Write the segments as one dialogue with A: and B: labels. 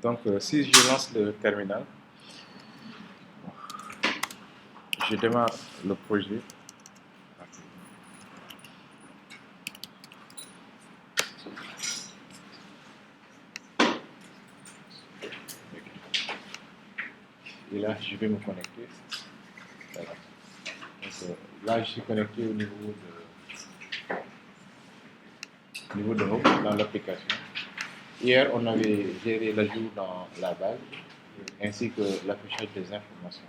A: Donc, si je lance le terminal, je démarre le projet. Et là, je vais me connecter. Voilà. Donc, là, je suis connecté au niveau de Home dans l'application. Hier, on avait géré l'ajout dans la base ainsi que l'affichage des informations.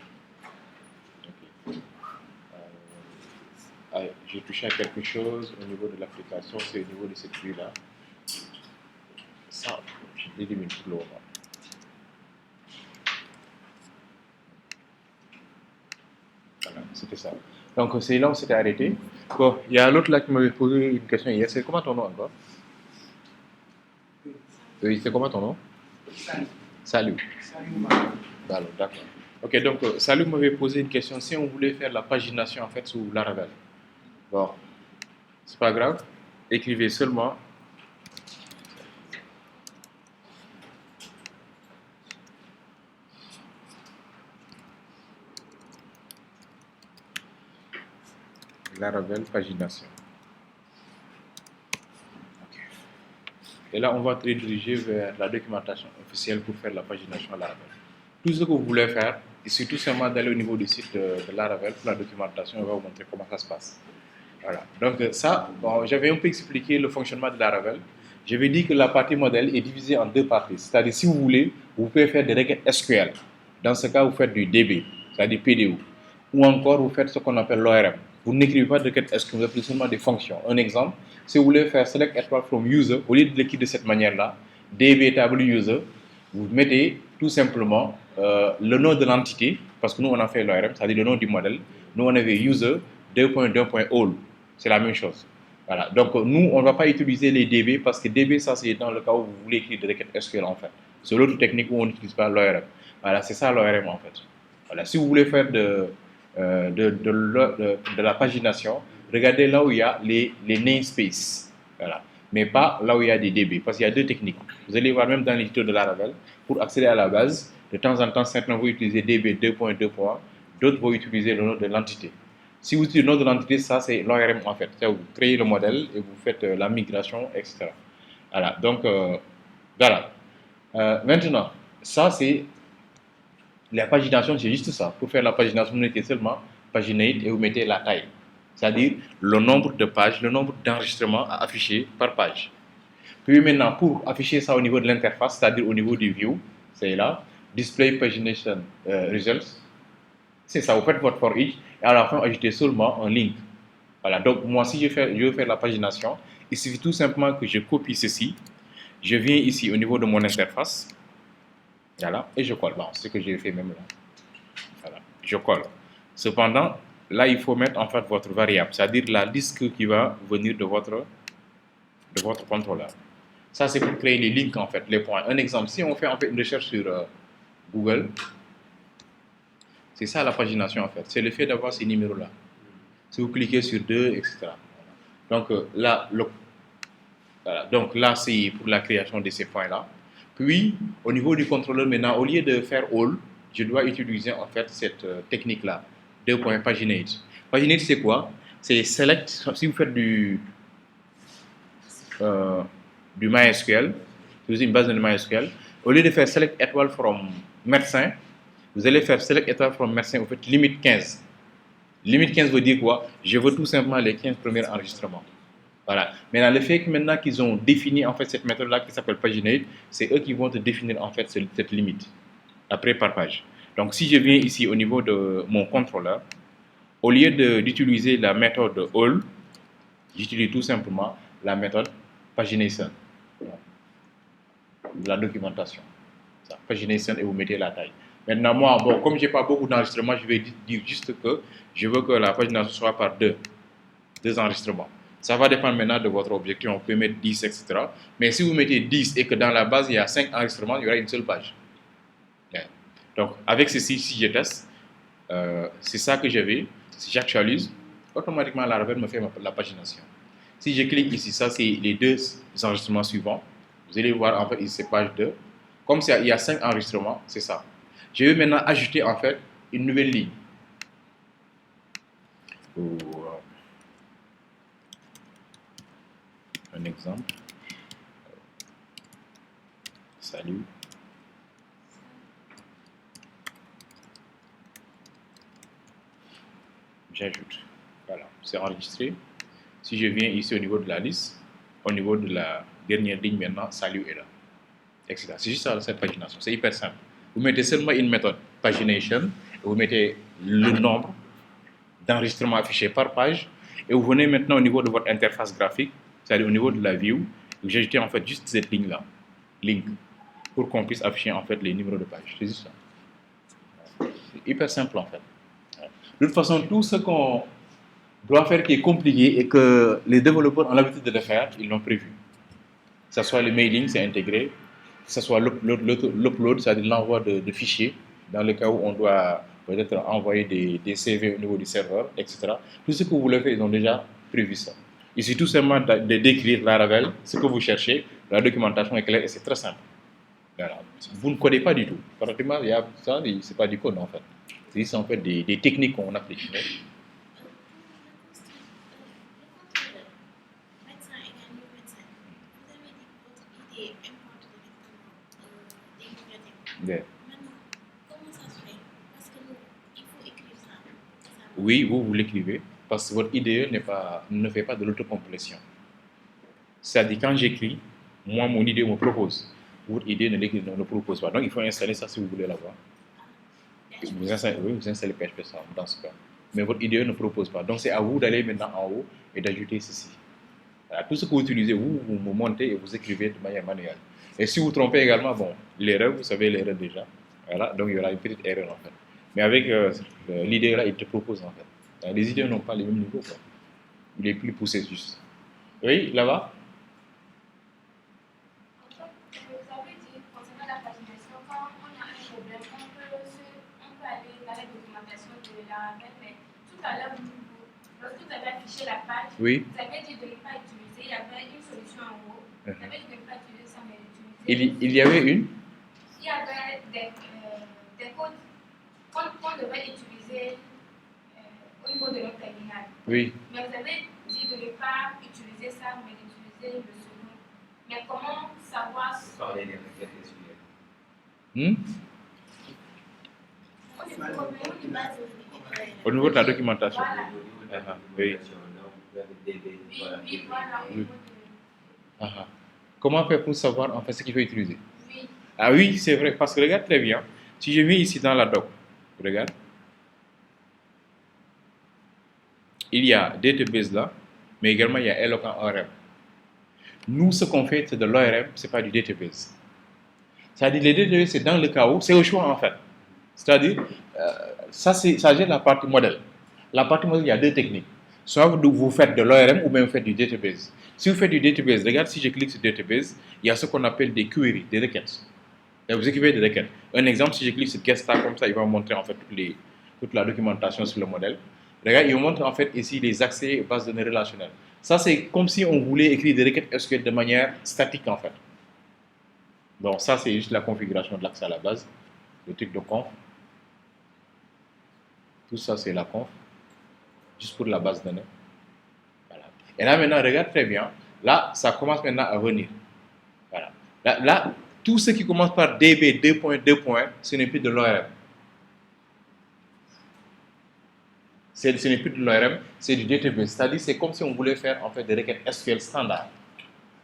A: Okay. J'ai touché à quelque chose au niveau de l'application, c'est au niveau de cette vue-là. Ça, je l'élimine pour le moment. Voilà, c'était ça. Donc, c'est là où c'était arrêté. Bon, il y a l'autre là qui m'avait posé une question hier. C'est comment ton nom encore? Oui, c'est comment ton nom?
B: Salut.
A: Salut. Alors, d'accord. Ok, donc, Salut m'avait posé une question. Si on voulait faire la pagination en fait sous Laravel. Bon, c'est pas grave. Écrivez seulement Laravel pagination. Okay. Et là, on va te rediriger vers la documentation officielle pour faire la pagination à Laravel. Tout ce que vous voulez faire, c'est tout simplement d'aller au niveau du site de Laravel pour la documentation. On va vous montrer comment ça se passe. Voilà. Donc ça, bon, j'avais un peu expliqué le fonctionnement de Laravel. J'avais dit que la partie modèle est divisée en deux parties. C'est-à-dire, si vous voulez, vous pouvez faire des requêtes SQL. Dans ce cas, vous faites du DB, c'est-à-dire PDO. Ou encore, vous faites ce qu'on appelle l'ORM. Vous n'écrivez pas de requêtes SQL, vous appelez seulement des fonctions. Un exemple, si vous voulez faire select étoile from user, au lieu de l'écrire de cette manière-là, DB table user, vous mettez tout simplement le nom de l'entité, parce que nous, on a fait l'ORM, c'est-à-dire le nom du modèle. Nous, on avait user 2.2.all. C'est la même chose. Voilà. Donc, nous, on ne va pas utiliser les DB parce que DB, ça, c'est dans le cas où vous voulez écrire des requêtes SQL, en fait. C'est l'autre technique où on n'utilise pas l'ORM. Voilà, c'est ça l'ORM, en fait. Voilà. Si vous voulez faire de la pagination, regardez là où il y a les namespaces. Voilà. Mais pas là où il y a des DB, parce qu'il y a deux techniques. Vous allez voir même dans l'édito de Laravel, pour accéder à la base, de temps en temps, certains vont utiliser DB 2.2, d'autres vont utiliser le nom de l'entité. Si vous utilisez le nom de l'entité, ça c'est l'ORM en fait. Vous créez le modèle et vous faites la migration, etc. Voilà, donc voilà. Maintenant, ça c'est la pagination, c'est juste ça. Pour faire la pagination, vous mettez seulement paginate et vous mettez la taille. C'est-à-dire le nombre de pages, le nombre d'enregistrements à afficher par page. Puis maintenant, pour afficher ça au niveau de l'interface, c'est-à-dire au niveau du view, c'est là, display pagination results. C'est ça, vous faites votre for each et à la fin, ajoutez seulement un link. Voilà, donc moi, si je veux faire la pagination, il suffit tout simplement que je copie ceci, je viens ici au niveau de mon interface, voilà, et je colle. Bon, c'est ce que j'ai fait même là. Voilà, je colle. Cependant, là, il faut mettre en fait votre variable, c'est-à-dire la liste qui va venir de votre contrôleur. Ça, c'est pour créer les links en fait, les points. Un exemple, si on fait en fait une recherche sur Google, c'est ça la pagination en fait, c'est le fait d'avoir ces numéros-là. Si vous cliquez sur 2, etc. Donc là, voilà. Donc là, c'est pour la création de ces points-là. Puis, au niveau du contrôleur, maintenant, au lieu de faire all, je dois utiliser en fait cette technique-là, 2.paginate. Paginate, c'est quoi? C'est select, si vous faites du MySQL, vous avez une base de MySQL, au lieu de faire select étoile from médecin, vous allez faire select étoile from médecin, vous faites limite 15. Limite 15 veut dire quoi? Je veux tout simplement les 15 premiers enregistrements. Voilà. Maintenant, le fait que maintenant qu'ils ont défini en fait cette méthode-là qui s'appelle paginate, c'est eux qui vont te définir en fait cette limite, après par page. Donc, si je viens ici au niveau de mon contrôleur, au lieu d'utiliser la méthode all, j'utilise tout simplement la méthode pagination, de la documentation. Ça, pagination et vous mettez la taille. Maintenant, moi, bon, comme je n'ai pas beaucoup d'enregistrements, je vais dire juste que je veux que la pagination soit par deux enregistrements. Ça va dépendre maintenant de votre objectif. On peut mettre 10, etc. Mais si vous mettez 10 et que dans la base, il y a 5 enregistrements, il y aura une seule page. Donc, avec ceci, si je teste, c'est ça que j'avais. Si j'actualise, automatiquement, Laravel me fait la pagination. Si je clique ici, ça, c'est les deux enregistrements suivants. Vous allez voir, en fait, c'est page 2. Comme il y a 5 enregistrements, c'est ça. Je vais maintenant ajouter en fait une nouvelle ligne. Un exemple. Salut. J'ajoute. Voilà, c'est enregistré. Si je viens ici au niveau de la liste, au niveau de la dernière ligne maintenant, salut est là, etc. C'est juste ça, cette pagination. C'est hyper simple. Vous mettez seulement une méthode pagination, et vous mettez le nombre d'enregistrements affichés par page, et vous venez maintenant au niveau de votre interface graphique, c'est-à-dire au niveau de la view, vous ajoutez en fait juste cette ligne-là, link, pour qu'on puisse afficher en fait les numéros de page. C'est juste ça. C'est hyper simple en fait. De toute façon, tout ce qu'on doit faire qui est compliqué et que les développeurs ont l'habitude de le faire, ils l'ont prévu. Que ce soit le mailing, c'est intégré, que ce soit l'upload, c'est-à-dire l'envoi de fichiers, dans le cas où on doit peut-être envoyer des CV au niveau du serveur, etc. Tout ce que vous voulez faire, ils ont déjà prévu ça. Il suffit tout simplement de décrire Laravel, ce que vous cherchez, la documentation est claire et c'est très simple. Voilà. Vous ne codez pas du tout. Pratiquement, il y a ça, c'est pas du code en fait. C'est juste en fait des techniques qu'on applique. Yeah. Oui, vous l'écrivez parce que votre IDE ne fait pas de l'autocomplétion. C'est-à-dire quand j'écris, moi mon IDE me propose. Votre IDE ne propose pas. Donc il faut installer ça si vous voulez l'avoir. Vous installez PHP dans ce cas. Mais votre IDE ne propose pas. Donc c'est à vous d'aller maintenant en haut et d'ajouter ceci. Voilà, tout ce que vous utilisez, vous montez et vous écrivez de manière manuelle. Et si vous trompez également, bon, l'erreur, vous savez l'erreur déjà. Voilà, donc il y aura une petite erreur en fait. Mais avec l'idée là, il te propose en fait. Les idées n'ont pas les mêmes niveaux. Quoi. Il est plus poussé juste. Oui, là-bas.
B: La page,
A: oui.
B: Vous avez dit de ne pas utiliser, il y avait une solution en haut. Vous avez dit de ne pas utiliser ça, mais d'utiliser.
A: Il y avait une
B: Il y avait des codes qu'on devait utiliser au niveau de notre terminal.
A: Oui.
B: Mais vous avez dit de ne pas utiliser ça, mais d'utiliser le second. Mais comment savoir si.
A: Au niveau de la documentation.
B: Voilà.
A: Oui.
B: Oui, voilà.
A: Comment faire pour savoir en fait ce qu'il faut utiliser?
B: Oui.
A: Ah oui, c'est vrai, parce que regarde très bien. Si je viens ici dans la doc, regarde. Il y a database là, mais également il y a Eloquent ORM. Nous, ce qu'on fait, c'est de l'ORM, ce n'est pas du database. C'est-à-dire, les databases, c'est dans le cas où, c'est au choix en fait. C'est-à-dire, ça gère la partie modèle. La partie modèle, il y a deux techniques. Soit vous faites de l'ORM ou bien vous faites du database. Si vous faites du database, regarde, si je clique sur database, il y a ce qu'on appelle des queries, des requêtes. Et vous écrivez des requêtes. Un exemple, si je clique sur GetStar comme ça, il va me montrer en fait toute la documentation sur le modèle. Regarde, il me montre en fait ici les accès aux bases de données relationnelles. Ça, c'est comme si on voulait écrire des requêtes SQL de manière statique en fait. Donc ça, c'est juste la configuration de l'accès à la base, le truc de conf. Tout ça, c'est la conf, juste pour la base de données. Voilà. Et là, maintenant, regarde très bien. Là, ça commence maintenant à venir. Voilà. Là, tout ce qui commence par DB 2.2. Ce n'est plus de l'ORM. Ce n'est plus de l'ORM, c'est du database. C'est-à-dire, c'est comme si on voulait faire en fait des requêtes SQL standard.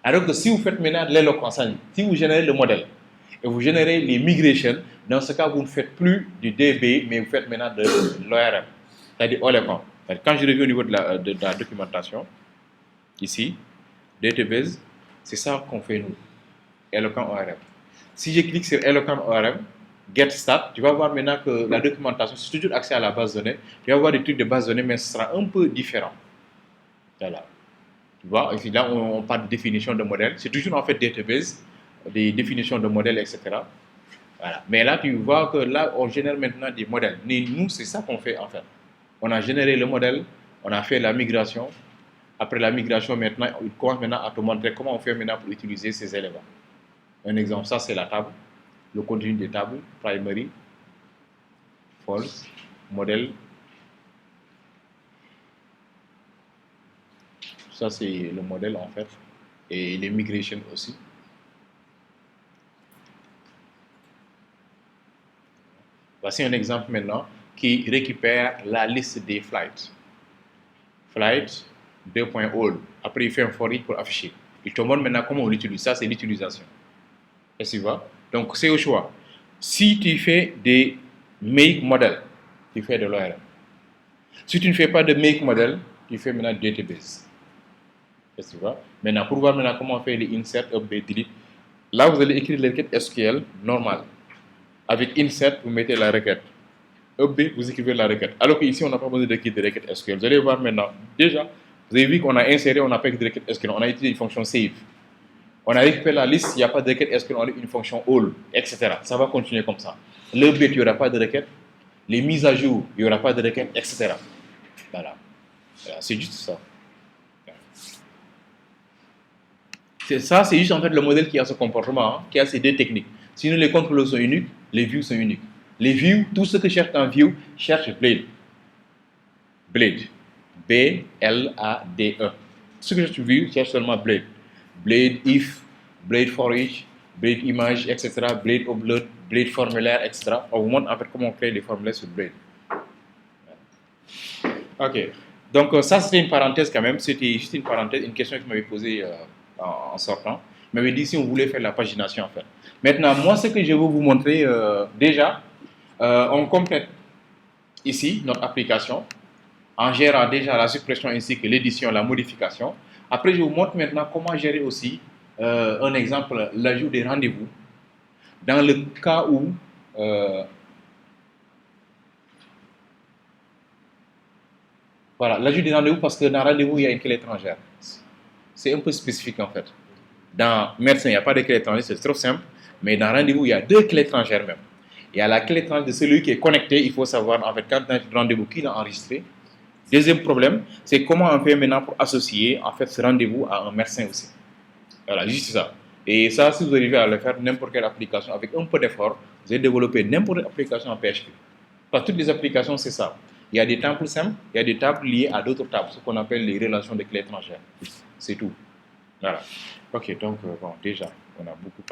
A: Alors que si vous faites maintenant de l'éloquence, si vous générez le modèle et vous générez les migrations, dans ce cas, vous ne faites plus du DB, mais vous faites maintenant de l'ORM, c'est-à-dire éloquent. Quand je reviens au niveau de la documentation, ici, database, c'est ça qu'on fait nous, éloquent ORM. Si je clique sur éloquent ORM, Get Start, tu vas voir maintenant que la documentation, c'est toujours accès à la base de données. Tu vas voir des trucs de base de données, mais ce sera un peu différent. Voilà. Tu vois, ici, là, on parle de définition de modèle. C'est toujours en fait database, des définitions de modèles, etc. Voilà. Mais là, tu vois que là, on génère maintenant des modèles. Mais nous, c'est ça qu'on fait en fait. On a généré le modèle, on a fait la migration. Après la migration, maintenant, il commence maintenant à te montrer comment on fait maintenant pour utiliser ces éléments. Un exemple, ça, c'est la table. le contenu des tables, primary, false, modèle. Ça, c'est le modèle en fait. Et les migrations aussi. Voici un exemple maintenant qui récupère la liste des flights. Flight 2.all. Après, il fait un for each pour afficher. Il te montre maintenant comment on l'utilise. Ça, c'est l'utilisation. Est-ce que tu vois? Donc, c'est au choix. Si tu fais des make model, tu fais de l'ORM. Si tu ne fais pas de make model, tu fais maintenant database. Est-ce que tu vois? Maintenant, pour voir maintenant comment faire les insert, update, delete, là, vous allez écrire la requête SQL normale. Avec insert, vous mettez la requête. Update, vous écrivez la requête. Alors qu'ici, on n'a pas besoin d'écrire de requête SQL. Vous allez voir maintenant. Déjà, vous avez vu qu'on a inséré, on n'a pas écrit de requête SQL. On a utilisé une fonction save. On a récupéré la liste, il n'y a pas de requête SQL, on a une fonction all, etc. Ça va continuer comme ça. L'update, il n'y aura pas de requête. Les mises à jour, il n'y aura pas de requête, etc. Voilà. C'est juste ça. Ça, c'est juste en fait le modèle qui a ce comportement, hein, qui a ces deux techniques. Sinon, les contrôleurs sont uniques, les views sont uniques. Les views, tout ce que cherche un view, cherche Blade. Blade. B-L-A-D-E. Ce que je view, cherche seulement Blade. Blade if, Blade for each, Blade image, etc. Blade upload, Blade formulaire, etc. On vous montre en fait comment on crée des formulaires sur Blade. Ok. Donc, ça, c'était une parenthèse quand même. C'était juste une parenthèse, une question que vous m'avez posée en sortant. Vous m'avez dit si on voulait faire la pagination en fait. Maintenant, moi, ce que je vais vous montrer déjà, on complète ici notre application en gérant déjà la suppression ainsi que l'édition, la modification. Après, je vous montre maintenant comment gérer aussi un exemple, l'ajout des rendez-vous. Dans le cas où voilà, l'ajout des rendez-vous parce que dans rendez-vous, il y a une clé étrangère. C'est un peu spécifique en fait. Dans médecin, il n'y a pas de clé étrangère, c'est trop simple. Mais dans rendez-vous, il y a deux clés étrangères même. Il y a la clé étrangère de celui qui est connecté. Il faut savoir en fait quand on a un rendez-vous qui l'a enregistré. Deuxième problème, c'est comment on fait maintenant pour associer en fait ce rendez-vous à un médecin aussi. Voilà, juste ça. Et ça, si vous arrivez à le faire, n'importe quelle application, avec un peu d'effort, vous allez développer n'importe quelle application en PHP. Parce que toutes les applications, c'est ça. Il y a des tables simples, il y a des tables liées à d'autres tables, ce qu'on appelle les relations de clés étrangères. C'est tout. Voilà. Ok, donc, bon, déjà, on a beaucoup